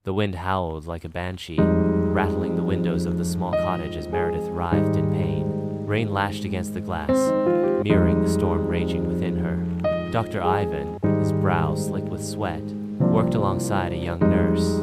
The wind howled like a banshee, rattling the windows of the small cottage as Meredith writhed in pain. Rain lashed against the glass, mirroring the storm raging within her. Dr. Ivan, his brow slick with sweat, worked alongside a young nurse,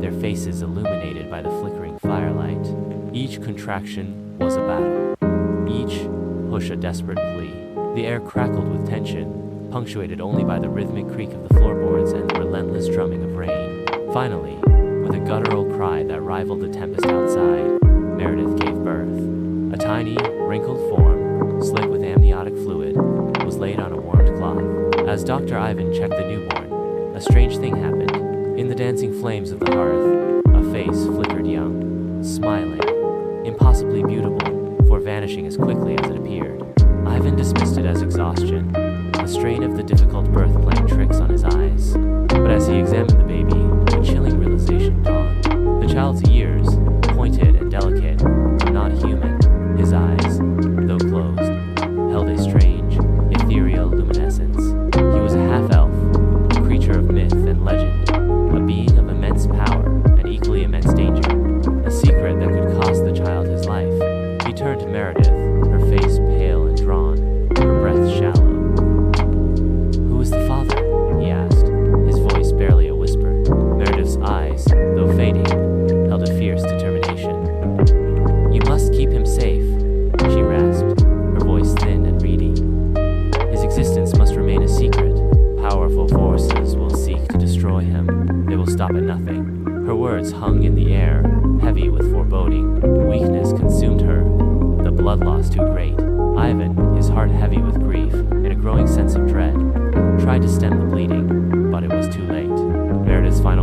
their faces illuminated by the flickering firelight. Each contraction was a battle, each push a desperate plea. The air crackled with tension, punctuated only by the rhythmic creak of the floorboards and the relentless drumming of rain. Finally, with a guttural cry that rivaled the tempest outside, Meredith gave birth. A tiny, wrinkled form, slick with amniotic fluid, was laid on a warmed cloth. As Dr. Ivan checked the newborn, a strange thing happened. In the dancing flames of the hearth, a face flickered young, smiling, impossibly beautiful, before vanishing as quickly as it appeared. Ivan dismissed it as exhaustion, the strain of the difficult birth playing tricks on his eyes. But as he examined the baby, a chilling realization dawned. The child's ears, pointed and delicate, were not human. His eyes, though closed, held a strange, ethereal luminescence. He was a half-elf, a creature of myth and legend, a being of immense power and equally immense danger, a secret that could cost the child his life. He turned to Meredith, her face pale and drawn, her breath shallow. "Who is the father?" he asked, his voice barely a whisper. Meredith's eyes, though fading, held a fierce determination. "You must keep him safe," she rasped, her voice thin and reedy. "His existence must remain a secret. Powerful forces will seek to destroy him. They will stop at nothing." Her words hung in the air, heavy with foreboding. Weakness consumed her, the blood loss too great. Ivan, his heart heavy with grief and a growing sense of dread, tried to stem the bleeding, but it was too late. Meredith's final